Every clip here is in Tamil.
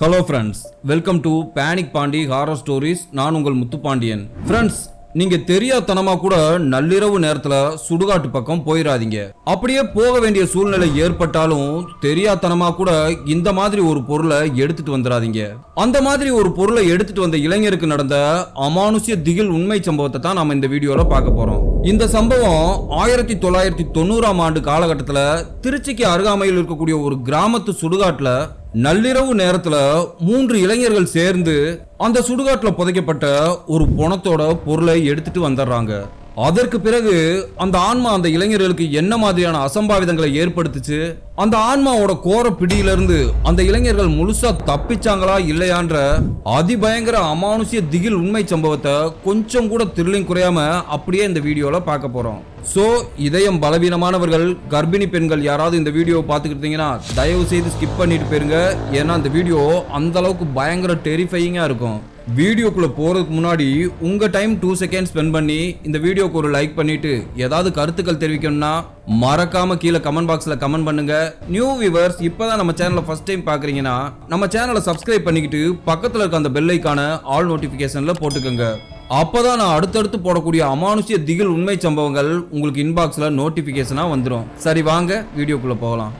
Hello friends, welcome to panic Pandi horror stories. நான் உங்கள் முத்துப்பாண்டியன். ஃப்ரெண்ட்ஸ், நீங்க தெரியாதனமா கூட நள்ளிரவு நேரத்துல சுடுகாட்டு பக்கம் போயிடாதீங்க. அப்படியே போக வேண்டிய சூழ்நிலை ஏற்பட்டாலும் தெரியாதனமா கூட இந்த மாதிரி ஒரு பொருளை எடுத்துட்டு வந்துடாதீங்க. அந்த மாதிரி ஒரு பொருளை எடுத்துட்டு வந்த இளைஞருக்கு நடந்த அமானுஷ்ய திகில் உண்மை சம்பவத்தை தான் நாம இந்த வீடியோல பார்க்க போறோம். இந்த சம்பவம் 1990ஆம் ஆண்டு காலகட்டத்துல திருச்சிக்கு அருகாமையில் இருக்கக்கூடிய ஒரு கிராமத்து சுடுகாட்டுல நள்ளிரவு நேரத்துல 3 இளைஞர்கள் சேர்ந்து அந்த சுடுகாட்டுல புதைக்கப்பட்ட ஒரு பொணத்தோட பொருளை எடுத்துட்டு வந்துடுறாங்க. அதற்கு பிறகு அந்த ஆன்மா அந்த இளைஞர்களுக்கு என்ன மாதிரியான அசம்பாவிதங்களை ஏற்படுத்துச்சு, அந்த ஆன்மாவோட கோர பிடியிலிருந்து அந்த இளைஞர்கள் முழுசா தப்பிச்சாங்களா இல்லையான்ற அதிபயங்கர அமானுஷ்ய திகில் உண்மை சம்பவத்தை கொஞ்சம் கூட த்ரில்லிங் குறையாம அப்படியே இந்த வீடியோல பார்க்க போறோம். சோ இதயம் பலவீனமானவர்கள், கர்ப்பிணி பெண்கள் யாராவது இந்த வீடியோவை பார்த்துக்கிட்டீங்கன்னா தயவு செய்து ஸ்கிப் பண்ணிட்டு போயிருங்க. ஏன்னா அந்த வீடியோ அந்த அளவுக்கு பயங்கர டெரிஃபையிங்கா இருக்கும். வீடியோக்குள்ள போறதுக்கு முன்னாடி உங்க டைம் 2 செகண்ட் ஸ்பெண்ட் பண்ணி இந்த வீடியோக்கு ஒரு லைக் பண்ணிட்டு ஏதாவது கருத்துக்கள் தெரிவிக்கணும்னா மறக்காம கீழே கமெண்ட் பாக்ஸ்ல கமெண்ட் பண்ணுங்க. நியூ வியூவர்ஸ் இப்பதான் நம்ம சேனலை ஃபர்ஸ்ட் டைம் பாக்குறீங்கன்னா நம்ம சேனலை சப்ஸ்கிரைப் பண்ணிக்கிட்டு பக்கத்துல இருக்க அந்த பெல் ஐகானை ஆல் நோட்டிபிகேஷன்ல போட்டுக்கோங்க. அப்பதான் நான் அடுத்தடுத்து போடக்கூடிய அமானுஷ்ய திகில் உண்மை சம்பவங்கள் உங்களுக்கு இன்பாக்ஸ்ல நோட்டிபிகேஷனா வந்துடும். சரி, வாங்க வீடியோக்குள்ள போகலாம்.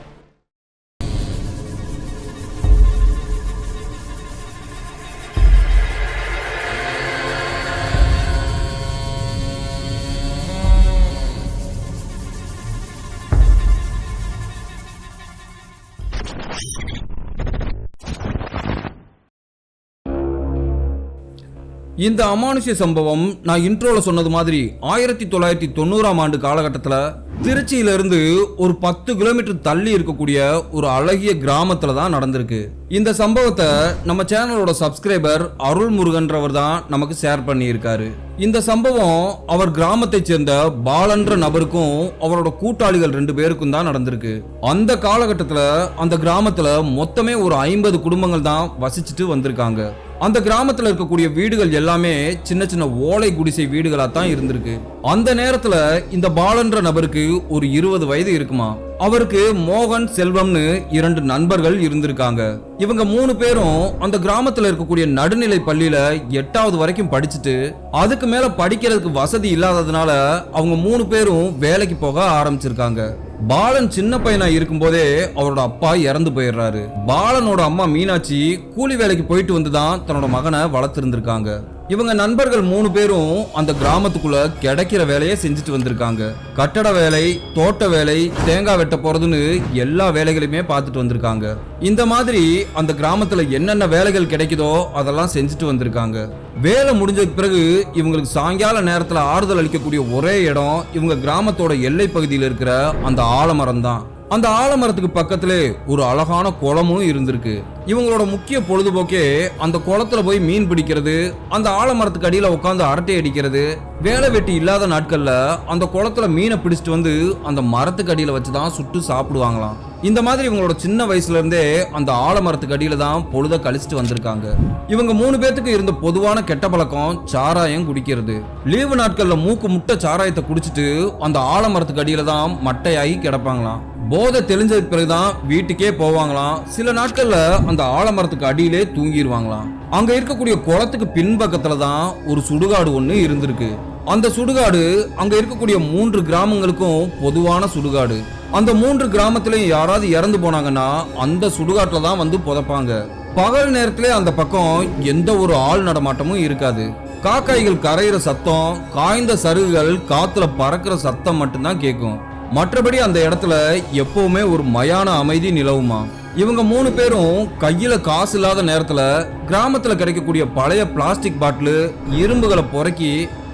இந்த அமானுஷ்ய சம்பவம் நான் இன்ட்ரோல சொன்னது மாதிரி 1990ஆம் ஆண்டு காலகட்டத்தில் திருச்சியிலிருந்து ஒரு 10 கிலோமீட்டர் தள்ளி இருக்கக்கூடிய ஒரு அழகிய கிராமத்துல தான் நடந்திருக்கு. இந்த சம்பவத்தை நம்ம சேனலோட சப்ஸ்கிரைபர் அருள்முருகன்றவர் தான் நமக்கு ஷேர் பண்ணி இருக்காரு. இந்த சம்பவம் அவர் கிராமத்தை சேர்ந்த பாலன்ற நபருக்கும் அவரோட கூட்டாளிகள் 2 பேருக்கும் தான் நடந்திருக்கு. அந்த காலகட்டத்தில் அந்த கிராமத்துல மொத்தமே ஒரு 50 குடும்பங்கள் தான் வசிச்சுட்டு வந்திருக்காங்க. அந்த கிராமத்துல இருக்கக்கூடிய வீடுகள் எல்லாமே சின்ன சின்ன ஓலை குடிசை வீடுகளா தான் இருந்திருக்கு. அந்த நேரத்துல இந்த பாலன்ற நபருக்கு ஒரு 20 வயது இருக்குமா. அவருக்கு மோகன், செல்வம்னு 2 நண்பர்கள் இருந்திருக்காங்க. இவங்க 3 பேரும் அந்த கிராமத்துல இருக்கக்கூடிய நடுநிலை பள்ளியில 8வது வரைக்கும் படிச்சுட்டு அதுக்கு மேல படிக்கிறதுக்கு வசதி இல்லாததுனால அவங்க 3 பேரும் வேலைக்கு போக ஆரம்பிச்சிருக்காங்க. பாலன் சின்ன பையனா இருக்கும் போதே அவரோட அப்பா இறந்து போயிடுறாரு. பாலனோட அம்மா மீனாட்சி கூலி வேலைக்கு போயிட்டு வந்துதான் தன்னோட மகனை வளர்த்திருந்திருக்காங்க. இவங்க நண்பர்கள் 3 பேரும் அந்த கிராமத்துக்குள்ள கிடைக்கிற வேலையை செஞ்சுட்டு வந்திருக்காங்க. கட்டட வேலை, தோட்ட வேலை, தேங்காய் வெட்ட போறதுன்னு எல்லா வேலைகளையுமே பார்த்துட்டு வந்திருக்காங்க. இந்த மாதிரி அந்த கிராமத்துல என்னென்ன வேலைகள் கிடைக்குதோ அதெல்லாம் செஞ்சுட்டு வந்திருக்காங்க. வேலை முடிஞ்சதுக்கு பிறகு இவங்களுக்கு சாயங்கால நேரத்துல ஆறுதல் அளிக்கக்கூடிய ஒரே இடம் இவங்க கிராமத்தோட எல்லை பகுதியில் இருக்கிற அந்த ஆலமரம் தான். அந்த ஆலமரத்துக்கு பக்கத்திலே ஒரு அழகான குளமும் இருந்திருக்கு. இவங்களோட முக்கிய பொழுதுபோக்கே அந்த குளத்துல போய் மீன் பிடிக்கிறது, அந்த ஆலமரத்துக்கு அடியில உட்காந்து அரட்டை அடிக்கிறது. வேலை வெட்டி இல்லாத நாட்கள்ல அந்த குளத்துல மீனை பிடிச்சிட்டு வந்து அந்த மரத்துக்கு அடியில வச்சுதான் சுட்டு சாப்பிடுவாங்களாம். இந்த மாதிரி இவங்களோட சின்ன வயசுல இருந்தே அந்த ஆலமரத்துக்கு அடியில தான் பொழுத கழிச்சிட்டு வந்திருக்காங்க. இவங்க 3 பேத்துக்கு இருந்த பொதுவான கெட்ட பழக்கம் சாராயம் குடிக்கிறது. லீவு நாட்கள்ல மூக்கு முட்டை சாராயத்தை குடிச்சிட்டு அந்த ஆலமரத்துக்கு அடியில தான் மட்டையாகி கிடப்பாங்களாம். போதை தெளிஞ்சதுக்கு பிறகுதான் வீட்டுக்கே போவாங்களாம். சில நாட்கள்ல அந்த ஆலமரத்துக்கு அடியிலே தூங்கிடுவாங்களாம். அங்க இருக்கக்கூடிய குளத்துக்கு பின்பக்கத்துல தான் ஒரு சுடுகாடு ஒண்ணு இருந்திருக்கு. அந்த சுடுகாடு அங்க இருக்கக்கூடிய 3 கிராமங்களுக்கும் பொதுவான சுடுகாடு. அந்த 3 கிராமத்திலையும் யாராவது இறந்து போனாங்கன்னா அந்த சுடுகாட்டுல தான் வந்து புதைப்பாங்க. பகல் நேரத்திலே அந்த பக்கம் எந்த ஒரு ஆள் நடமாட்டமும் இருக்காது. காக்காய்கள் கரையிற சத்தம், காய்ந்த சருகுகள் காத்துல பறக்கிற சத்தம் மட்டும்தான் கேட்கும். மற்றபடி அந்த இடத்துல எப்பவுமே ஒரு மயான அமைதி நிலவுமா. இவங்க 3 பேரும் கையில காசு இல்லாத நேரத்துல கிராமத்துல கிடைக்கக்கூடிய பழைய பிளாஸ்டிக் பாட்டில், இரும்புகளை பொறுக்கி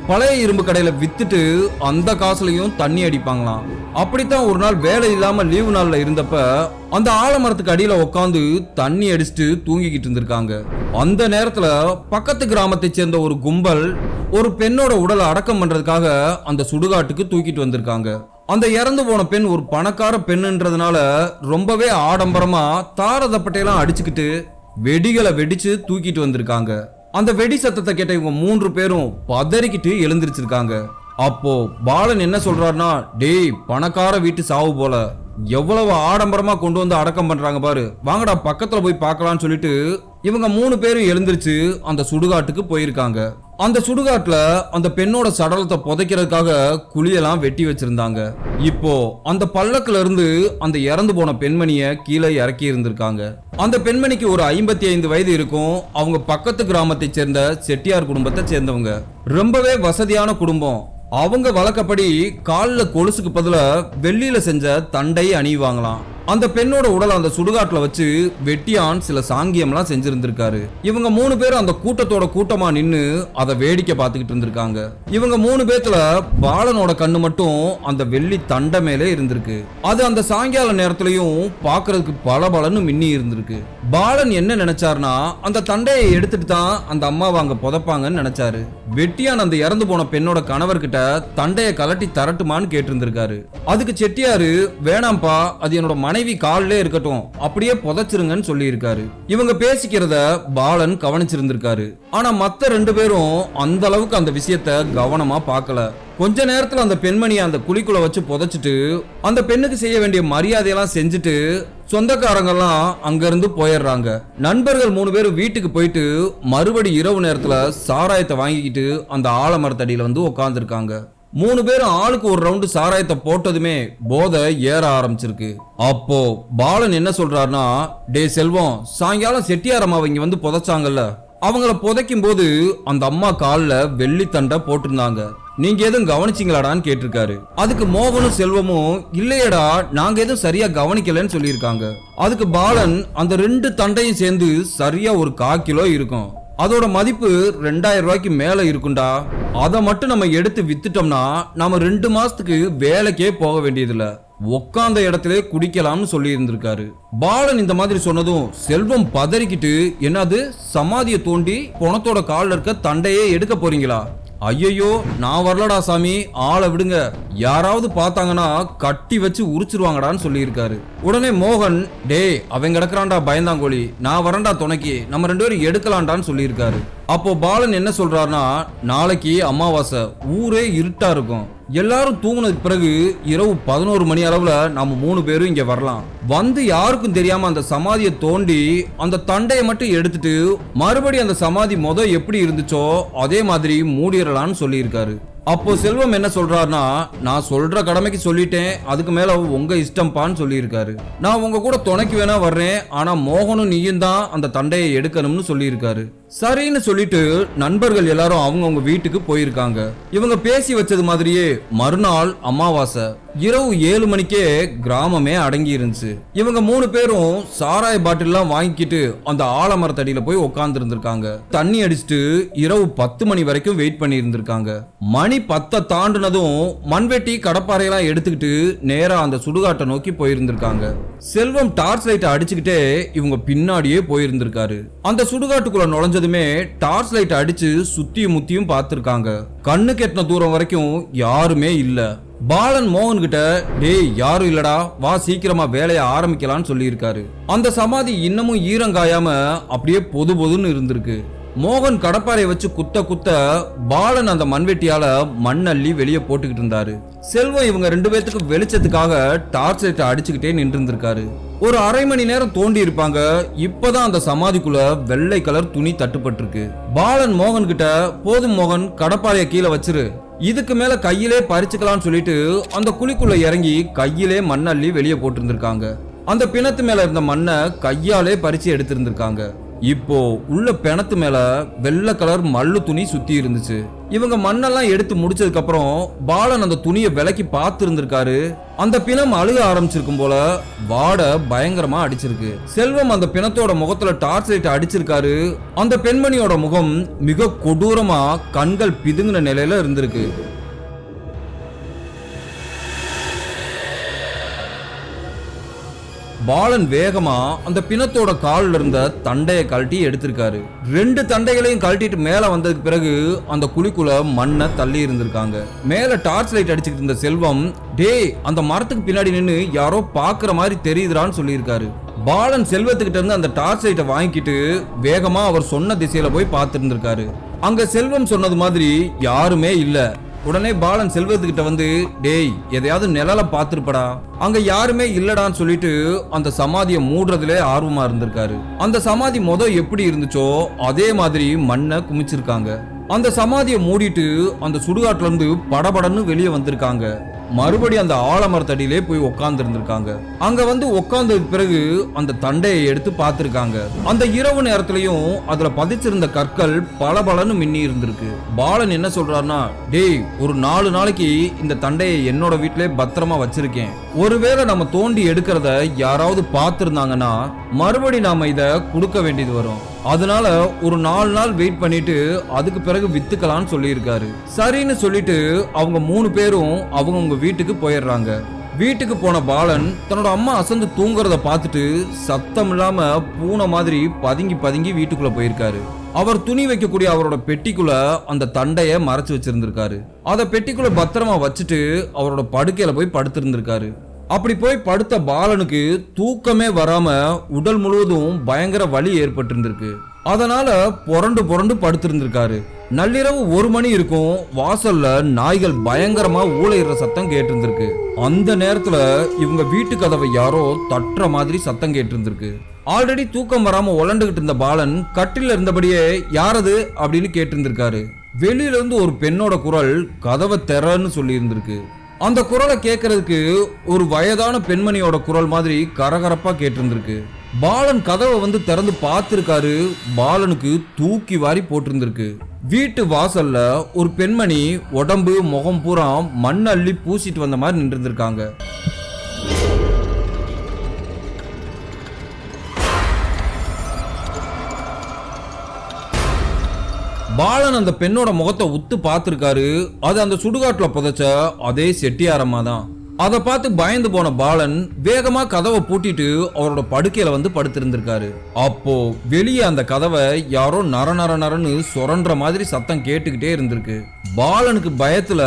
பழைய இரும்பு கடையில வித்துட்டு அந்த காசுலையும் தண்ணி அடிப்பாங்களாம். அப்படித்தான் ஒரு நாள் வேலை இல்லாம லீவு நாள்ல இருந்தப்ப அந்த ஆலமரத்துக்கு அடியில உட்காந்து தண்ணி அடிச்சுட்டு தூங்கிக்கிட்டு இருந்திருக்காங்க. அந்த நேரத்துல பக்கத்து கிராமத்தை சேர்ந்த ஒரு கும்பல் ஒரு பெண்ணோட உடலை அடக்கம் பண்றதுக்காக அந்த சுடுகாட்டுக்கு தூக்கிட்டு வந்திருக்காங்க. அந்த இறந்து போன பெண் ஒரு பணக்கார பெண்ணுன்றதுனால ரொம்பவே ஆடம்பரமா தாரதப்பட்டையெல்லாம் அடிச்சுக்கிட்டு வெடிகளை வெடிச்சு தூக்கிட்டு வந்திருக்காங்க. அந்த வெடி சத்தத்தை கேட்ட இவங்க 3 பேரும் பதறிக்கிட்டு எழுந்திருச்சிருக்காங்க. அப்போ பாலன் என்ன சொல்றாருன்னா, டேய் பணக்கார வீட்டு சாவு போல, எவ்வளவு ஆடம்பரமா கொண்டு வந்து அடக்கம் பண்றாங்க பாரு, வாங்கடா பக்கத்துல போய் பார்க்கலாம்னு சொல்லிட்டு இவங்க 3 பேரும் எழுந்திருச்சு அந்த சுடுகாட்டுக்கு போயிருக்காங்க. அந்த சுடுகாட்டுல அந்த பெண்ணோட சடலத்தை புதைக்கிறதுக்காக குழியெல்லாம் வெட்டி வச்சிருந்தாங்க. இப்போ அந்த பல்லக்குல இருந்து அந்த இறந்து போன பெண்மணிய கீழே இறக்கி இருந்திருக்காங்க. அந்த பெண்மணிக்கு ஒரு 55 வயது இருக்கும். அவங்க பக்கத்து கிராமத்தை சேர்ந்த செட்டியார் குடும்பத்தை சேர்ந்தவங்க. ரொம்பவே வசதியான குடும்பம். அவங்க வழக்கப்படி காலில் கொலுசுக்கு பதிலா வெள்ளியில செஞ்ச தண்டை அணிவாங்களாம். அந்த பெண்ணோட உடல் அந்த சுடுகாட்டுல வச்சு வெட்டியான் சில சாங்கியம்லாம் செஞ்சிருந்திருக்காரு. இவங்க 3 பேரும் அந்த கூட்டத்தோட கூட்டமா நின்னு அதை வேடிக்கை பார்த்துக்கிட்டு இருந்திருக்காங்க. இவங்க 3 பேத்துல பாலனோட கண்ணு மட்டும் அந்த வெள்ளி தண்டை மேலே இருந்திருக்கு. அது அந்த சாயங்கால நேரத்திலையும் பாக்குறதுக்கு பளபளன்னு மின்னி இருந்திருக்கு. பாலன் என்ன நினைச்சாருன்னா அந்த தண்டையை எடுத்துட்டு தான் அந்த அம்மாவை அங்க புதைப்பாங்கன்னு நினைச்சாரு. வெட்டியான் அந்த இறந்து போன பெண்ணோட கணவர்கிட்ட தண்டையை கலட்டி தரட்டுமான்னு கேட்டிருந்திருக்காரு. அதுக்கு செட்டியாரு வேணாம்பா, அது என்னோட மனைவி காலிலே இருக்கட்டும், அப்படியே புதைச்சிருங்கன்னு சொல்லி இருக்காரு. இவங்க பேசிக்கிறத பாலன் கவனிச்சிருந்திருக்காரு. ஆனா மத்த 2 பேரும் அந்த அளவுக்கு அந்த விஷயத்த கவனமா பார்க்கல. கொஞ்ச நேரத்துல அந்த பெண்மணியை அந்த குழிக்குள்ள வச்சு புதைச்சிட்டு அந்த பெண்ணுக்கு செய்ய வேண்டிய மரியாதையெல்லாம் செஞ்சுட்டு சொந்தக்காரங்கெல்லாம் அங்க இருந்து போயிடுறாங்க. நண்பர்கள் 3 பேரும் வீட்டுக்கு போயிட்டு மறுபடி இரவு நேரத்துல சாராயத்தை வாங்கிக்கிட்டு அந்த ஆலமரத்தடியில வந்து உட்காந்துருக்காங்க. 3 பேரும் ஆளுக்கு ஒரு ரவுண்டு சாராயத்தை போட்டதுமே போதை ஏற ஆரம்பிச்சிருக்கு. அப்போ பாலன் என்ன சொல்றாருன்னா, டே செல்வம், சாயங்காலம் செட்டியார் அம்மா இங்க வந்து புதைச்சாங்கல்ல, அவங்கள புதைக்கும் போது அந்த அம்மா கால்ல வெள்ளி தண்டை போட்டிருந்தாங்க, நீங்க எதுவும் கவனிச்சிங்களாடான்னு கேட்டிருக்காரு. அதுக்கு மோகனும் செல்வமும் இல்லையடா, நாங்க எதுவும் சரியா கவனிக்கலன்னு சொல்லியிருக்காங்க. அதுக்கு பாலன் அந்த 2 தண்டையும் சேர்ந்து சரியா ஒரு 1/4 கிலோ இருக்கும், அதோட மதிப்பு 2000 ரூபாய்க்கு மேல இருக்குண்டா, அதை மட்டும் நம்ம எடுத்து வித்துட்டோம்னா நாம 2 மாசத்துக்கு வேலைக்கே போக வேண்டியதில்ல, உக்காந்த இடத்துல குடிக்கலாம்னு சொல்லி இருந்திருக்காரு. பாலன் இந்த மாதிரி சொன்னதும் செல்வம் பதறிக்கிட்டு, என்னது சமாதியை தோண்டி பணத்தோட கால்ல இருக்க தண்டையே எடுக்க போறீங்களா? ஐயோ, நான் வரலடா சாமி, ஆளை விடுங்க, யாராவது பார்த்தாங்கன்னா கட்டி வச்சு உரிச்சிருவாங்கடான்னு சொல்லி இருக்காரு. உடனே மோகன், டே அவன் கிடக்குறான்டா பயந்தாங்கோழி, நான் வரண்டா துணைக்கு, நம்ம 2 பேரும் எடுக்கலான்டான்னு சொல்லி இருக்காரு. அப்போ பாலன் என்ன சொல்றாருன்னா, நாளைக்கு அமாவாசை, ஊரே இருட்டா இருக்கும், எல்லாரும் தூங்குனதுக்கு பிறகு இரவு 11 மணி அளவுல நாம 3 பேரும் இங்க வரலாம், வந்து யாருக்கும் தெரியாம அந்த சமாதியை தோண்டி அந்த தண்டையை மட்டும் எடுத்துட்டு மறுபடியும் அந்த சமாதி எப்படி இருந்துச்சோ அதே மாதிரி மூடிடலான்னு சொல்லி இருக்காரு. அப்போ செல்வம் என்ன சொல்றாருன்னா, நான் சொல்ற கடமைக்கு சொல்லிட்டேன், அதுக்கு மேல உங்க இஷ்டம்பான்னு சொல்லி இருக்காரு. நான் உங்க கூட துணைக்கு வேணா வர்றேன், ஆனா மோகனும் நீயும் தான் அந்த தண்டையை எடுக்கணும்னு சொல்லி இருக்காரு. சரின்னு சொல்லிட்டு நண்பர்கள் எல்லாரும் அவங்கவுங்க வீட்டுக்கு போயிருக்காங்க. இவங்க பேசி வச்சது மாதிரியே மறுநாள் அமாவாசை இரவு 7 மணிக்கே கிராமமே அடங்கி இருந்துச்சு. இவங்க 3 பேரும் சாராய பாட்டில்லாம் வாங்கிக்கிட்டு அந்த ஆலமரத்தடியில போய் உட்கார்ந்து இருந்திருக்காங்க. தண்ணி அடிச்சுட்டு இரவு 10 மணி வரைக்கும் வெயிட் பண்ணி இருந்திருக்காங்க. மணி 10 தாண்டினதும் மண்வெட்டி கடப்பாறையெல்லாம் எடுத்துக்கிட்டு நேரா அந்த சுடுகாட்டை நோக்கி போயிருந்திருக்காங்க. செல்வம் டார்ச் லைட்டை அடிச்சுக்கிட்டே இவங்க பின்னாடியே போயிருந்திருக்காரு. அந்த சுடுகாட்டுக்குள்ள நுழைஞ்சதுமே டார்ச் லைட் அடிச்சு சுத்தியும் முத்தியும் பார்த்திருக்காங்க. கண்ணு கெட்டின தூரம் வரைக்கும் யாருமே இல்ல. பாலன் மோகன் கிட்ட, டேய் யாரும் இல்லடா, வா சீக்கிரமா வேலையை ஆரம்பிக்கலாம்னு சொல்லி இருக்காரு. அந்த சமாதி இன்னமும் ஈரங்காயாம அப்படியே பொது பொதுன்னு இருந்திருக்கு. மோகன் கடப்பாறை வச்சு குத்த குத்த பாலன் அந்த மண்வெட்டியால மண் அள்ளி வெளியே போட்டுக்கிட்டு இருந்தாரு. செல்வம் இவங்க 2 பேத்துக்கு வெளிச்சத்துக்காக டார்ச் லைட் அடிச்சுக்கிட்டே நின்று இருந்திருக்காரு. ஒரு அரை மணி நேரம் தோண்டி இருப்பாங்க. இப்பதான் அந்த சமாதிக்குள்ள வெள்ளை கலர் துணி தட்டுப்பட்டு இருக்கு. பாலன் மோகன் கிட்ட, போதும் மோகன், கடப்பாறைய கீழே வச்சிரு, இதுக்கு மேல கையிலே பறிச்சுக்கலாம்னு சொல்லிட்டு அந்த குழிக்குள்ள இறங்கி கையிலே மண் அள்ளி வெளியே போட்டு இருந்திருக்காங்க. அந்த பிணத்து மேல இருந்த மண்ணை கையாலே பறிச்சு எடுத்திருந்திருக்காங்க. இப்போ உள்ள பிணத்து மேல வெள்ளை கலர் மல்லு துணி சுத்தி இருந்துச்சு. இவங்க மண்ணெல்லாம் எடுத்து முடிச்சதுக்கு அப்புறம் பாலன் அந்த துணியை விலக்கி பார்த்து இருந்திருக்காரு. அந்த பிணம் அழுக ஆரம்பிச்சிருக்கும் போல, வாடை பயங்கரமா அடிச்சிருக்கு. செல்வம் அந்த பிணத்தோட முகத்துல டார்ச் லைட் அடிச்சிருக்காரு. அந்த பெண்மணியோட முகம் மிக கொடூரமா கண்கள் பிதுங்கின நிலையில இருந்திருக்கு. பாலன் வேகமா அந்த பிணத்தோட கால்ல இருந்த தண்டையை கழட்டி எடுத்திருக்காரு. 2 தண்டைகளையும் கழட்டிட்டு மேல வந்ததுக்கு பிறகு அந்த குழிக்குள்ள மண்ணை தள்ளி இருந்திருக்காங்க. மேல டார்ச் லைட் அடிச்சுக்கிட்டு இருந்த செல்வம், டேய் அந்த மரத்துக்கு பின்னாடி நின்னு யாரோ பாக்குற மாதிரி தெரியுதுறான்னு சொல்லியிருக்காரு. பாலன் செல்வத்துக்கிட்ட இருந்து அந்த டார்ச் லைட்டை வாங்கிக்கிட்டு வேகமா அவர் சொன்ன திசையில போய் பார்த்து இருந்திருக்காரு. அங்க செல்வம் சொன்னது மாதிரி யாருமே இல்ல. உடனே பாலன் செல்வத்துக்கிட்ட வந்து, டேய் எதையாவது நிழல பார்த்திருப்படா, அங்க யாருமே இல்லடான்னு சொல்லிட்டு அந்த சமாதியை மூடுறதுல ஆர்வமா இருந்திருக்காரு. அந்த சமாதி எப்படி இருந்துச்சோ அதே மாதிரி மண்ணை குமிச்சிருக்காங்க. அந்த சமாதியை மூடிட்டு அந்த சுடுகாட்டுல இருந்து படபடன்னு வெளியே வந்திருக்காங்க. மறுபடியும் அந்த ஆலமரத்தடியிலே போய் உட்கார்ந்து இருந்திருக்காங்க. அங்க வந்து உட்கார்ந்ததுக்கு பிறகு அந்த தண்டையை எடுத்து பார்த்திருக்காங்க. அந்த இரவு நேரத்திலையும் அதுல பதிச்சிருந்த கற்கள் பளபளன்னு மின்னி இருந்திருக்கு. பாலன் என்ன சொல்றாருன்னா, டேய் ஒரு 4 நாளைக்கு இந்த தண்டையை என்னோட வீட்டிலே பத்திரமா வச்சிருக்கேன். ஒருவேளை நம்ம தோண்டி எடுக்கிறத யாராவது பார்த்திருந்தாங்கன்னா மறுபடி நாம இத கொடுக்க வேண்டியது வரும். அதனால ஒரு 4 நாள் வெயிட் பண்ணிட்டு அதுக்கு பிறகு வித்துக்கலாம்னு சொல்லியிருக்காரு. சரின்னு சொல்லிட்டு அவங்க 3 பேரும் அவங்க வீட்டுக்கு போயிடுறாங்க. வீட்டுக்கு போன பாலன் தன்னோட அம்மா அசந்து தூங்குறத பார்த்துட்டு சத்தம் இல்லாம பூனை மாதிரி பதுங்கி பதுங்கி வீட்டுக்குள்ள போயிருக்காரு. அவர் துணி வைக்கக்கூடிய அவரோட பெட்டிக்குள்ள அந்த தண்டைய மறைச்சு வச்சிருந்திருக்காரு. அத பெட்டிக்குள்ள பத்திரமா வச்சுட்டு அவரோட படுக்கையில போய் படுத்திருந்திருக்காரு. அப்படி போய் படுத்த பாலனுக்கு தூக்கமே வராம உடல் முழுவதும் பயங்கர வலி ஏற்பட்டிருந்திருக்கு. அதனால புரண்டு புரண்டு படுத்திருந்திருக்காரு. நள்ளிரவு 1 மணி இருக்கும். வாசல்ல நாய்கள் பயங்கரமா ஊளையிடுற சத்தம் கேட்டிருந்திருக்கு. அந்த நேரத்துல இவங்க வீட்டு கதவை யாரோ தட்டுற மாதிரி சத்தம் கேட்டிருந்திருக்கு. ஆல்ரெடி தூக்கம் வராம உலண்டுகிட்டு இருந்த பாலன் கட்டில இருந்தபடியே யாரது அப்படின்னு கேட்டிருந்திருக்காரு. வெளியில இருந்து ஒரு பெண்ணோட குரல் கதவை திறன்னு சொல்லி இருந்திருக்கு. அந்த குரலை கேட்கறதுக்கு ஒரு வயதான பெண்மணியோட குரல் மாதிரி கரகரப்பா கேட்டிருந்திருக்கு. பாலன் கதவை வந்து திறந்து பார்த்திருக்காரு. பாலனுக்கு தூக்கி வாரி போட்டிருந்திருக்கு. வீட்டு வாசல்ல ஒரு பெண்மணி உடம்பு முகம் பூரா மண் அள்ளி பூசிட்டு வந்த மாதிரி நின்று இருந்திருக்காங்க. பாலன் அந்த பெண்ணோட முகத்தை உத்து பார்த்திருக்காரு. அது அந்த சுடுகாட்டுல புதைச்ச அதே செட்டியாரம்மா தான். அதை பார்த்து பயந்து போன பாலன் வேகமா கதவை பூட்டிட்டு அவரோட படுக்கையில வந்து படுத்திருந்திருக்காரு. அப்போ வெளியே அந்த கதவை யாரோ நர நர நரன்னு சொரன்ற மாதிரி சத்தம் கேட்டுக்கிட்டே இருந்திருக்கு. பாலனுக்கு பயத்துல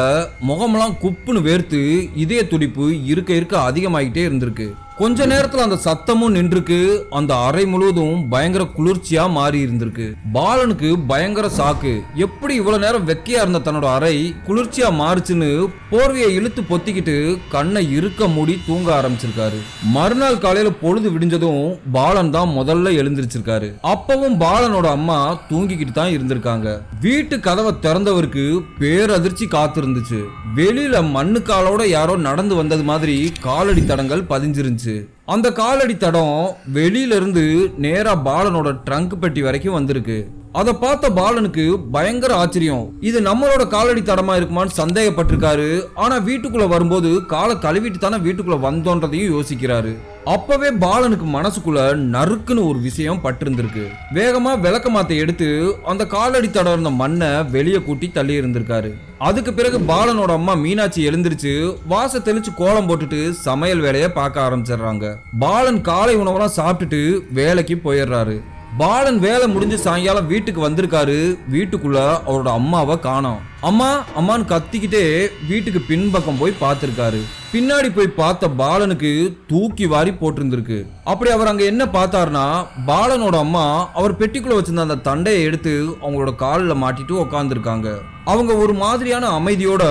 முகமெல்லாம் குப்புன்னு வேர்த்து இதய துடிப்பு இருக்க இருக்க அதிகமாகிட்டே இருந்திருக்கு. கொஞ்ச நேரத்துல அந்த சத்தமும் நின்றுக்கு. அந்த அறை முழுவதும் பயங்கர குளிர்ச்சியா மாறி இருந்திருக்கு. பாலனுக்கு பயங்கர சாக்கு. எப்படி இவ்வளவு நேரம் வெக்கையா இருந்த தன்னோட அறை குளிர்ச்சியா மாறுச்சுன்னு போர்வையை இழுத்து பொத்திக்கிட்டு கண்ணை இருக்க மூடி தூங்க ஆரம்பிச்சிருக்காரு. மறுநாள் காலையில பொழுது விடிஞ்சதும் பாலன் தான் முதல்ல எழுந்திருச்சிருக்காரு. அப்பவும் பாலனோட அம்மா தூங்கிக்கிட்டு தான் இருந்திருக்காங்க. வீட்டு கதவை திறந்தவருக்கு பேரதிர்ச்சி காத்திருந்துச்சு. வெளியில மண்ணு காலோட யாரோ நடந்து வந்தது மாதிரி காலடி தடங்கள் பதிஞ்சிருந்துச்சு. அந்த காலடி தடம் வெளியில இருந்து நேரா பாலனோட ட்ரங்க் பெட்டி வரைக்கும் வந்திருக்கு. அதை பார்த்த பாலனுக்கு பயங்கர ஆச்சரியம். இது நம்மளோட காலடி தடமா இருக்குமான்னு சந்தேகப்பட்டிருக்காரு. ஆனா வீட்டுக்குள்ள வரும்போது காலை கழுவிட்டு தானே வீட்டுக்குள்ள வந்தோன்றதையும் யோசிக்கிறாரு. அப்பவே பாலனுக்கு மனசுக்குள்ள நறுக்குன்னு ஒரு விஷயம் பட்டிருந்திருக்கு. வேகமா விளக்கமாத்தை எடுத்து அந்த காலடி தடம் இருந்த மண்ணை வெளியே கூட்டி தள்ளி இருந்திருக்காரு. அதுக்கு பிறகு பாலனோட அம்மா மீனாட்சி எழுந்திருச்சு வாச தெளிச்சு கோலம் போட்டுட்டு சமையல் வேலையை பார்க்க ஆரம்பிச்சிடுறாங்க. பாலன் காலை உணவெல்லாம் சாப்பிட்டுட்டு வேலைக்கு போயிடுறாரு. பாலன் வேலை முடிஞ்சு சாயங்காலம் வீட்டுக்கு வந்திருக்காரு. வீட்டுக்குள்ள அவரோட அம்மாவை காணோம். அம்மா அம்மான்னு கத்திக்கிட்டே வீட்டுக்கு பின்பக்கம் போய் பார்த்திருக்காரு. பின்னாடி போய் பார்த்த பாலனுக்கு தூக்கி வாரி போட்டிருந்திருக்கு. அப்படி அவர் அங்க என்ன பார்த்தாருன்னா, பாலனோட அம்மா அவர் பெட்டிக்குள்ள வச்சிருந்த அந்த தண்டையை எடுத்து அவங்களோட காலில் மாட்டிட்டு உட்கார்ந்துருக்காங்க. அவங்க ஒரு மாதிரியான அமைதியோட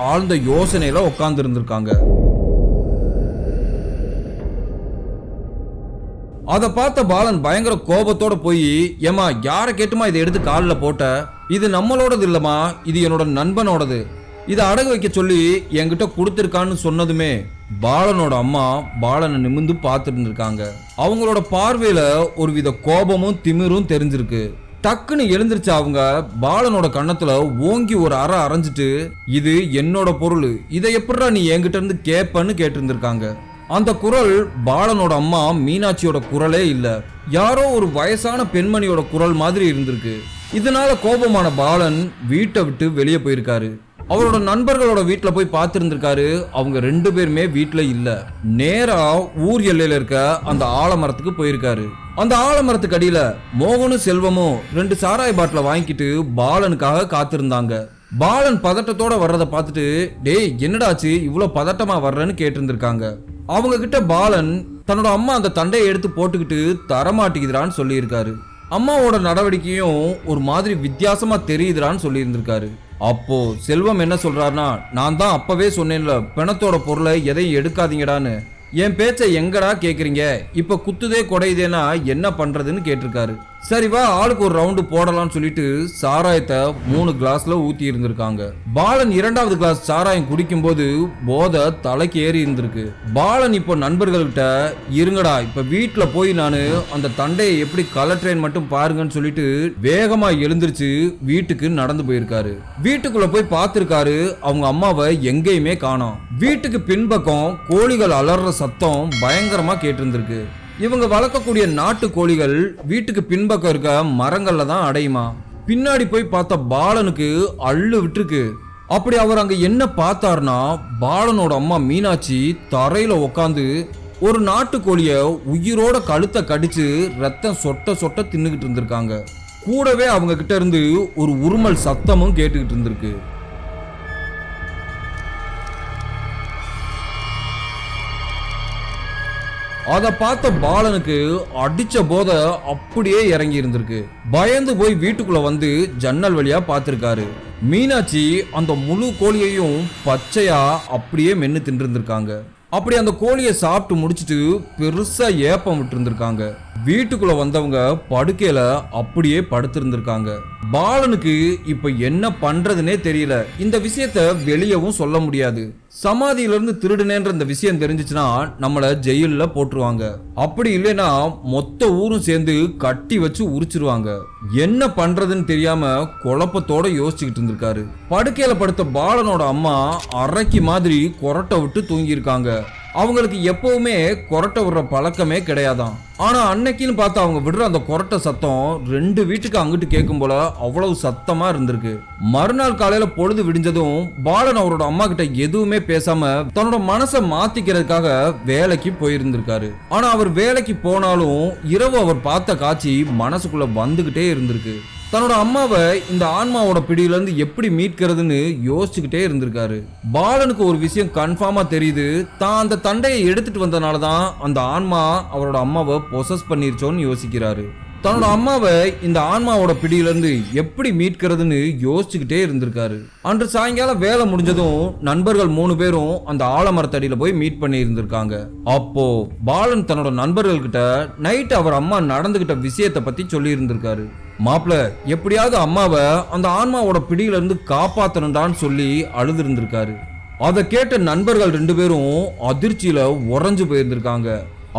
ஆழ்ந்த யோசனையில உட்கார்ந்து இருந்திருக்காங்க. அதை பார்த்த பாலன் பயங்கர கோபத்தோட போய், ஏமா யாரை கேட்டுமா இதை எடுத்து காலில் போட்ட? இது நம்மளோடது இல்லம்மா, இது என்னோட நண்பனோடது. இதை அடகு வைக்க சொல்லி என்கிட்ட கொடுத்துருக்கான்னு சொன்னதுமே பாலனோட அம்மா பாலனை நிமிந்து பார்த்துட்டு இருந்திருக்காங்க. அவங்களோட பார்வையில ஒரு வித கோபமும் திமிரும் தெரிஞ்சிருக்கு. டக்குன்னு எழுந்திருச்சு அவங்க பாலனோட கண்ணத்துல ஓங்கி ஒரு அறை அரைஞ்சிட்டு, இது என்னோட பொருள், இதை எப்படா நீ என்கிட்ட இருந்து கேட்பன்னு கேட்டிருந்திருக்காங்க. அந்த குரல் பாலனோட அம்மா மீனாட்சியோட குரலே இல்ல, யாரோ ஒரு வயசான பெண்மணியோட குரல் மாதிரி இருந்திருக்கு. இதனால கோபமான பாலன் வீட்டை விட்டு வெளியே போயிருக்காரு. அவரோட நண்பர்களோட வீட்டுல போய் பார்த்திருந்திருக்காரு. அவங்க 2 பேருமே வீட்டுல இல்ல. நேரா ஊர் எல்லையில இருக்க அந்த ஆலமரத்துக்கு போயிருக்காரு. அந்த ஆலமரத்துக்கு அடியில மோகனும் செல்வமும் 2 சாராய பாட்டில வாங்கிட்டு பாலனுக்காக காத்திருந்தாங்க. பாலன் பதட்டத்தோட வர்றதை பார்த்துட்டு, டேய் என்னடாச்சு இவ்வளவு பதட்டமா வர்றன்னு கேட்டிருந்திருக்காங்க. அவங்க கிட்ட பாலன் தன்னோட அம்மா அந்த தண்டையை எடுத்து போட்டுக்கிட்டு தரமாட்டேங்குதுறான்னு சொல்லியிருக்காரு. அம்மாவோட நடவடிக்கையும் ஒரு மாதிரி வித்தியாசமா தெரியுதுறான்னு சொல்லி இருந்திருக்காரு. அப்போ செல்வம் என்ன சொல்றாருன்னா, நான் தான் அப்பவே சொன்னேன்ல பிணத்தோட பொருளை எதையும் எடுக்காதீங்கடான்னு. என் பேச்சை எங்கடா கேக்குறீங்க? இப்ப குத்துதே கொடையுதேனா என்ன பண்றதுன்னு கேட்டிருக்காரு. சரி வா ஆளுக்கு ஒரு ரவுண்டு போடலாம்னு சொல்லிட்டு சாராயத்தை 3 கிளாஸ்ல ஊத்தி இருந்திருக்காங்க. பாலன் 2வது கிளாஸ் சாராயம் குடிக்கும் போது போதை தலைக்கு ஏறி இருந்திருக்கு. பாலன் இப்போ நண்பர்கள்கிட்ட இருங்கடா இப்ப வீட்டுல போய் நானு அந்த தண்டையை எப்படி கலட்டுறேன் மட்டும் பாருங்கன்னு சொல்லிட்டு வேகமா எழுந்திருச்சு வீட்டுக்கு நடந்து போயிருக்காரு. வீட்டுக்குள்ள போய் பார்த்திருக்காரு, அவங்க அம்மாவை எங்கேயுமே காணோம். வீட்டுக்கு பின்பக்கம் கோழிகள் அலற சத்தம் பயங்கரமா கேட்டிருந்திருக்கு. இவங்க வளர்க்கக்கூடிய நாட்டு கோழிகள் வீட்டுக்கு பின்பக்கம் இருக்க மரங்கள்ல தான் அடையுமா. பின்னாடி போய் பார்த்த பாலனுக்கு அள்ளு விட்டுருக்கு. அப்படி அவர் அங்க என்ன பார்த்தாருன்னா, பாலனோட அம்மா மீனாட்சி தரையில உக்காந்து ஒரு நாட்டு கோழிய உயிரோட கழுத்தை கடிச்சு ரத்தம் சொட்ட சொட்ட தின்னுகிட்டு இருந்திருக்காங்க. கூடவே அவங்க கிட்ட இருந்து ஒரு உருமல் சத்தமும் கேட்டுக்கிட்டு இருந்திருக்கு. அதை பார்த்த பாலனுக்கு அடிச்ச போத அப்படியே இறங்கி இருந்திருக்கு. பயந்து போய் வீட்டுக்குள்ள வந்து ஜன்னல் வழியா பார்த்திருக்காரு. மீனாட்சி அந்த முழு கோழியையும் பச்சையா அப்படியே மென்னு தின்றிருந்திருக்காங்க. அப்படி அந்த கோழியை சாப்பிட்டு முடிச்சிட்டு பெருசா ஏப்பம் விட்டு இருந்திருக்காங்க. வீட்டுக்குள்ள வந்தவங்க படுக்கையில அப்படியே படுத்திருந்திருக்காங்க. பாலனுக்கு இப்ப என்ன பண்றதுனே தெரியல. இந்த விஷயத்த வெளியவும் சொல்ல முடியாது. சமாதியில இருந்து திருடுனேன்ற இந்த விஷயம் தெரிஞ்சிச்சுன்னா நம்மள ஜெயில போட்டுருவாங்க. அப்படி இல்லைன்னா மொத்த ஊரும் சேர்ந்து கட்டி வச்சு உரிச்சிருவாங்க. என்ன பண்றதுன்னு தெரியாம குழப்பத்தோட யோசிச்சுக்கிட்டு இருந்திருக்காரு. படுக்கையில படுத்த பாலனோட அம்மா அரைக்கு மாதிரி கொரட்டை விட்டு தூங்கி இருக்காங்க. அவங்களுக்கு எப்பவுமே கொரட்டை விடுற பழக்கமே கிடையாதான். ஆனா அன்னைக்குன்னு பார்த்து அவங்க விடுற அந்த கொரட்டை சத்தம் 2 வீட்டுக்கு அங்கிட்டு கேட்கும் போல அவ்வளவு சத்தமா இருந்திருக்கு. மறுநாள் காலையில பொழுது விடிஞ்சதும் பாலன் அவரோட அம்மா கிட்ட எதுவுமே பேசாம தன்னோட மனசை மாத்திக்கிறதுக்காக வேலைக்கு போயிருந்திருக்காரு. ஆனா அவர் வேலைக்கு போனாலும் இரவு அவர் பார்த்த காட்சி மனசுக்குள்ள வந்துகிட்டே இருந்திருக்கு. தன்னோட அம்மாவை இந்த ஆன்மாவோட பிடியில இருந்து எப்படி மீட்கிறதுன்னு யோசிச்சுக்கிட்டே இருந்திருக்காரு. பாலனுக்கு ஒரு விஷயம் கன்ஃபார்மா தெரியுது, தான் அந்த தண்டையை எடுத்துட்டு வந்தனாலதான் அந்த ஆன்மா அவரோட அம்மாவை பொசஸ் பண்ணிருச்சோன்னு யோசிக்கிறாரு. தன்னோட அம்மாவை இந்த ஆன்மாவோட பிடியிலிருந்து எப்படி மீட்கிறதுன்னு யோசிச்சுக்கிட்டே இருந்திருக்காரு. அன்று சாயங்காலம் வேலை முடிஞ்சதும் நண்பர்கள் 3 பேரும் அந்த ஆலமரத்தடியில போய் மீட் பண்ணி இருந்திருக்காங்க. அப்போ பாலன் தன்னோட நண்பர்கள் கிட்ட நைட் அவர் அம்மா நடந்துகிட்ட விஷயத்தை பத்தி சொல்லி இருந்திருக்காரு. மாப்பிள்ள எப்படியாவது அம்மாவை அந்த ஆன்மாவோட பிடியில இருந்து காப்பாத்தணும்டான்னு சொல்லி அழுது இருந்திருக்காரு. அதை கேட்ட நண்பர்கள் 2 பேரும் அதிர்ச்சியில உறைஞ்சு போயிருந்திருக்காங்க.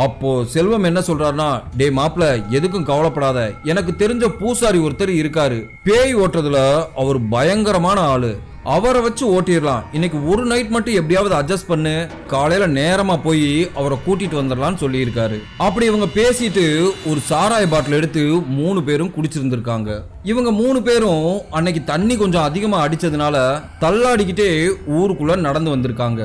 அப்போ செல்வம் என்ன சொல்றாருன்னா, டே மாப்பிள்ள எதுக்கும் கவலைப்படாத, எனக்கு தெரிஞ்ச பூசாரி ஒருத்தர் இருக்காரு, பேய் ஓட்டுறதுல அவர் பயங்கரமான ஆளு, அவரை வச்சு ஓட்டிடலாம். இன்னைக்கு ஒரு நைட் மட்டும் எப்படியாவது அட்ஜஸ்ட் பண்ணு, காலையில நேரமா போய் அவரை கூட்டிட்டு வந்துடலாம்னு சொல்லி இருக்காரு. அப்படி இவங்க பேசிட்டு ஒரு சாராய பாட்டில் எடுத்து 3 பேரும் குடிச்சிருந்திருக்காங்க. இவங்க 3 பேரும் அன்னைக்கு தண்ணி கொஞ்சம் அதிகமா அடிச்சதுனால தள்ளாடிக்கிட்டே ஊருக்குள்ள நடந்து வந்திருக்காங்க.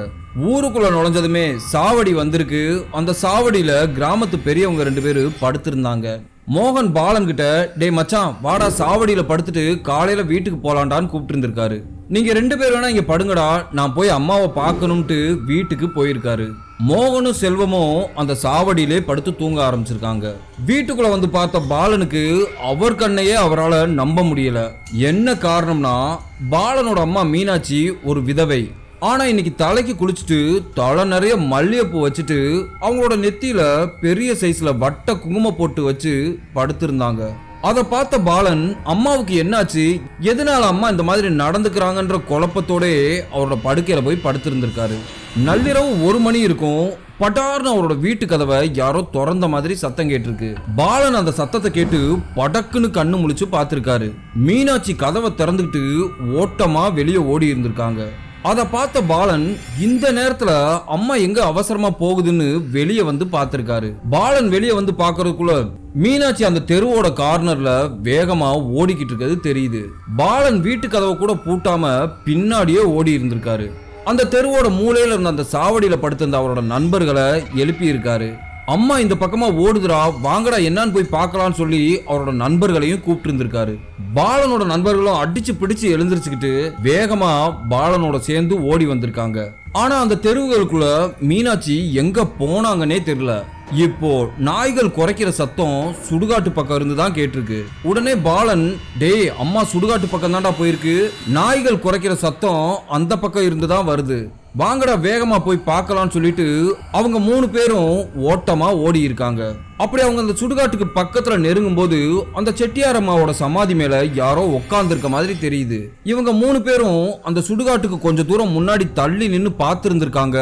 ஊருக்குள்ள நுழைஞ்சதுமே சாவடி வந்திருக்கு. அந்த சாவடியில கிராமத்து பெரியவங்க 2 பேரு படுத்திருந்தாங்க. மோகன் பாலன் கிட்ட, டே மச்சான் வாடா சாவடியில படுத்துட்டு காலையில வீட்டுக்கு போலாண்டான்னு கூப்பிட்டு இருந்திருக்காரு. நீங்க 2 பேர் வேணா இங்க படுங்கடா, நான் போய் அம்மாவை பார்க்கணும்ட்டு வீட்டுக்கு போயிருக்காரு. மோகனும் செல்வமும் அந்த சாவடியிலே படுத்து தூங்க ஆரம்பிச்சிருக்காங்க. வீட்டுக்குள்ள வந்து பார்த்த பாலனுக்கு அவர் கண்ணையே அவரால் நம்ப முடியல. என்ன காரணம்னா, பாலனோட அம்மா மீனாட்சி ஒரு விதவை. ஆனா இன்னைக்கு தலைக்கு குளிச்சுட்டு தலை நிறைய மல்லிகைப்பூ வச்சுட்டு அவங்களோட நெத்தியில பெரிய சைஸ்ல வட்ட குங்கும போட்டு வச்சு படுத்திருந்தாங்க. அதை பார்த்த பாலன் அம்மாவுக்கு என்னாச்சு, எதனால அம்மா இந்த மாதிரி நடந்துக்கிறாங்கன்ற குழப்பத்தோட அவரோட படுக்கையில போய் படுத்திருந்திருக்காரு. நள்ளிரவு 1 மணி இருக்கும். பட்டார்னு அவரோட வீட்டு கதவை யாரோ திறந்த மாதிரி சத்தம் கேட்டிருக்கு. பாலன் அந்த சத்தத்தை கேட்டு படக்குன்னு கண்ணு முழிச்சு பார்த்திருக்காரு. மீனாட்சி கதவை திறந்துக்கிட்டு ஓட்டமா வெளியே ஓடி இருந்திருக்காங்க. அதை பார்த்த பாலன் இந்த நேரத்துல அம்மா எங்க அவசரமா போகுதுன்னு வெளியே வந்து பார்த்திருக்காரு. பாலன் வெளியே வந்து பார்க்கறதுக்குள்ள மீனாட்சி அந்த தெருவோட கார்னர்ல வேகமா ஓடிக்கிட்டு இருக்கிறது தெரியுது. பாலன் வீட்டு கதவை கூட பூட்டாம பின்னாடியே ஓடி இருந்திருக்காரு. அந்த தெருவோட மூலையில இருந்த அந்த சாவடியில படுத்திருந்த அவரோட நண்பர்களை எழுப்பி இருக்காரு. அம்மா இந்த பக்கமா ஓடுதுரா, வாங்கடா என்னன்னு போய் பார்க்கலாம்னு சொல்லி அவரோட நண்பர்களையும் கூப்பிட்டு இருந்திருக்காரு. பாலனோட நண்பர்களும் அடிச்சு பிடிச்சு எழுந்திருச்சுக்கிட்டு வேகமா பாலனோட சேர்ந்து ஓடி வந்திருக்காங்க. ஆனா அந்த தெருவுகளுக்குள்ள மீனாட்சி எங்க போனாங்கன்னே தெரியல. இப்போ நாய்கள் குறைக்கிற சத்தம் சுடுகாட்டு பக்கம் இருந்து தான் கேட்டிருக்கு. உடனே பாலன், டேய் அம்மா சுடுகாட்டு பக்கம் தான்டா போயிருக்கு, நாய்கள் குறைக்கிற சத்தம் அந்த பக்கம் இருந்து தான் வருது, வாங்கடா வேகமா போய் பார்க்கலாம்னு சொல்லிட்டு அவங்க 3 பேரும் ஓட்டமா ஓடி இருக்காங்க. அப்படி அவங்க அந்த சுடுகாட்டுக்கு பக்கத்துல நெருங்கும் போது அந்த செட்டியார் அம்மாவோட சமாதி மேல யாரோ உட்கார்ந்து இருக்க மாதிரி தெரியுது. இவங்க 3 பேரும் அந்த சுடுகாட்டுக்கு கொஞ்சம் தூரம் முன்னாடி தள்ளி நின்னு பார்த்து இருந்திருக்காங்க.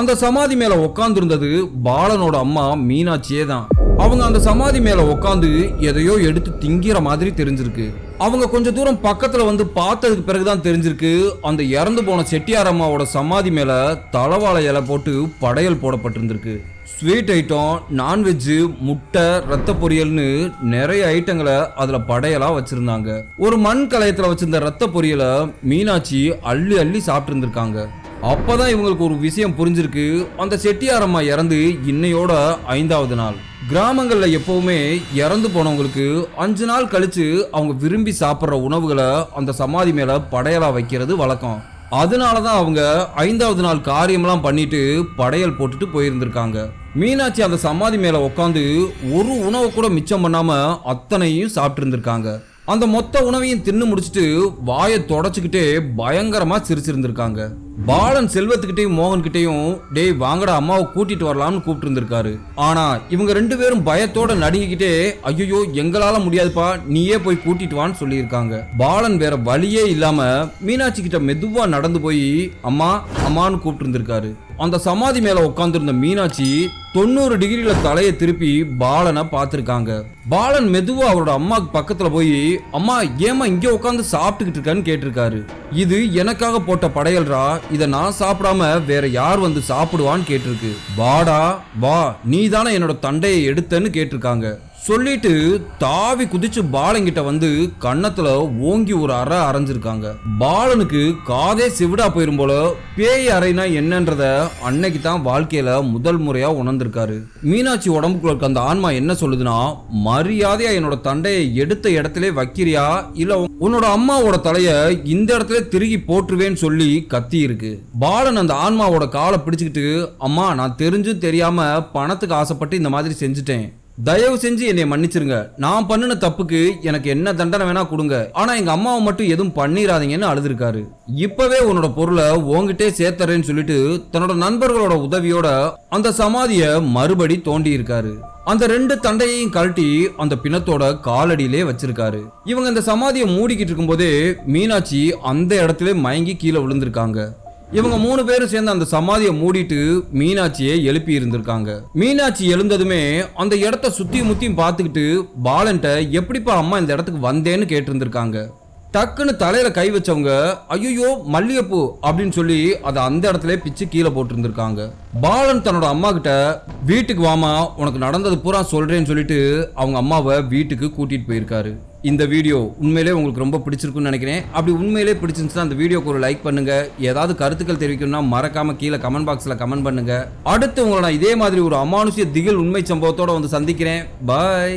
அந்த சமாதி மேல உட்கார்ந்து இருந்தது பாலனோட அம்மா மீனாட்சியே தான். அவங்க அந்த சமாதி மேல உட்காந்து எதையோ எடுத்து திங்கிற மாதிரி தெரிஞ்சிருக்கு. அவங்க கொஞ்ச தூரம் பக்கத்துல வந்து பார்த்ததுக்கு பிறகுதான் தெரிஞ்சிருக்கு அந்த இறந்து போன செட்டியார் அம்மாவோட சமாதி மேல தலவாழை இலை போட்டு படையல் போடப்பட்டிருந்திருக்கு. ஸ்வீட் ஐட்டம், நான்வெஜ், முட்டை, ரத்த பொரியல்னு நிறைய ஐட்டங்களை அதுல படையலா வச்சிருந்தாங்க. ஒரு மண் கலயத்துல வச்சிருந்த ரத்த பொரியலை மீனாட்சி அள்ளி அள்ளி சாப்பிட்டு இருந்திருக்காங்க. அப்பதான் இவங்களுக்கு ஒரு விஷயம் புரிஞ்சிருக்கு. அந்த செட்டியார் அம்மா இறந்து இன்னையோட 5வது நாள். கிராமங்கள்ல எப்பவுமே இறந்து போனவங்களுக்கு 5 நாள் கழிச்சு அவங்க விரும்பி சாப்பிட்ற உணவுகளை அந்த சமாதி மேல படையலா வைக்கிறது வழக்கம். அதனாலதான் அவங்க 5வது நாள் காரியம்லாம் பண்ணிட்டு படையல் போட்டுட்டு போயிருந்திருக்காங்க. மீனாட்சி அந்த சமாதி மேல உட்காந்து ஒரு உணவை கூட மிச்சம் பண்ணாம அத்தனையும் சாப்பிட்டு இருந்திருக்காங்க. அந்த மொத்த உணவையும் தின்னு முடிச்சுட்டு வாயை தொடச்சுக்கிட்டே பயங்கரமா சிரிச்சிருந்திருக்காங்க. பாலன் செல்வத்துக்கிட்டையும் மோகன் கிட்டையும், டேய் வாங்கடா அம்மாவை கூட்டிட்டு வரலாம்னு கூப்பிட்டு இருந்திருக்காரு. ஆனா இவங்க 2 பேரும் பயத்தோட நடுங்கிக்கிட்டே, ஐயோ எங்களால முடியாதுப்பா நீயே போய் கூட்டிட்டு வான்னு சொல்லியிருக்காங்க. பாலன் வேற வழியே இல்லாம மீனாட்சி கிட்ட மெதுவா நடந்து போய் அம்மா அம்மான்னு கூப்பிட்டு இருந்திருக்காரு. அந்த சமாதி மேல உட்கார்ந்திருந்த மீனாட்சி 90 டிகிரில தலையை திருப்பி பாலனை பார்த்திருக்காங்க. பாலன் மெதுவா அவரோட அம்மாக்கு பக்கத்துல போய், அம்மா ஏமா இங்க உட்காந்து சாப்பிட்டுக்கிட்டு இருக்கான்னு கேட்டிருக்காரு. இது எனக்காக போட்ட படையல்ரா, இத நான் சாப்பிடாம வேற யார் வந்து சாப்பிடுவான்னு கேட்டிருக்கு. வாடா வா, நீ தானே என்னோட தண்டையை எடுத்தன்னு கேட்டிருக்காங்க. சொல்லிட்டு தாவி குதிச்சு பாலங்கிட்ட வந்து கன்னத்துல ஓங்கி ஒரு அறை அரைஞ்சிருக்காங்க. பாலனுக்கு காதே சிவிடா போயிரும் போல. பேய் அறைனா என்னன்றத அன்னைக்கு தான் வாழ்க்கையில முதல் முறையா உணர்ந்திருக்காரு. மீனாட்சி உடம்புக்குள்ள இருக்க அந்த ஆன்மா என்ன சொல்லுதுன்னா, மரியாதையா என்னோட தண்டையை எடுத்த இடத்துல வைக்கிறியா, இல்ல உன்னோட அம்மாவோட தலைய இந்த இடத்துல திருகி போட்டுருவேன்னு சொல்லி கத்தி இருக்கு. பாலன் அந்த ஆன்மாவோட காலை பிடிச்சுக்கிட்டு, அம்மா நான் தெரிஞ்சும் தெரியாம பணத்துக்கு ஆசைப்பட்டு இந்த மாதிரி செஞ்சுட்டேன், தயவு செஞ்சு என்னை மன்னிச்சிருங்க, நான் பண்ணின தப்புக்கு எனக்கு என்ன தண்டனை வேணா கொடுங்க, ஆனா எங்க அம்மாவை மட்டும் எதுவும் பண்ணிராதீங்கன்னு அழுதுருக்காரு. இப்பவே உன்னோட பொருளை உங்ககிட்டே சேர்த்தறேன்னு சொல்லிட்டு தன்னோட நண்பர்களோட உதவியோட அந்த சமாதியை மறுபடி தோண்டி இருக்காரு. அந்த 2 தண்டையையும் கழட்டி அந்த பிணத்தோட காலடியிலே வச்சிருக்காரு. இவங்க இந்த சமாதியை மூடிக்கிட்டு இருக்கும் போதே மீனாட்சி அந்த இடத்துல மயங்கி கீழே விழுந்திருக்காங்க. இவங்க 3 பேரும் சேர்ந்து அந்த சமாதியை மூடிட்டு மீனாட்சியை எழுப்பி இருந்திருக்காங்க. மீனாட்சி எழுந்ததுமே அந்த இடத்த சுத்தி முத்தியும் பார்த்துக்கிட்டு பாலன்ட்ட, எப்படிப்பா அம்மா இந்த இடத்துக்கு வந்தேன்னு கேட்டிருந்திருக்காங்க. டக்குன்னு தலையில கை வச்சவங்க, ஐயோ மல்லிகைப்பூ அப்படின்னு சொல்லி அதை அந்த இடத்துல பிச்சு கீழே போட்டு இருந்திருக்காங்க. பாலன் தன்னோட அம்மா கிட்ட, வீட்டுக்கு வாமா உனக்கு நடந்தது பூரா சொல்றேன்னு சொல்லிட்டு அவங்க அம்மாவை வீட்டுக்கு கூட்டிட்டு போயிருக்காரு. இந்த வீடியோ உண்மையிலே உங்களுக்கு ரொம்ப பிடிச்சிருக்குன்னு நினைக்கிறேன். அப்படி உண்மையிலே பிடிச்சிருந்துச்சுன்னா அந்த வீடியோக்கு ஒரு லைக் பண்ணுங்க. ஏதாவது கருத்துக்கள் தெரிவிக்கணும்னா மறக்காம கீழே கமெண்ட் பாக்ஸ்ல கமெண்ட் பண்ணுங்க. அடுத்து உங்களை நான் இதே மாதிரி ஒரு அமானுஷ்ய திகில் உண்மை சம்பவத்தோட வந்து சந்திக்கிறேன். பாய்.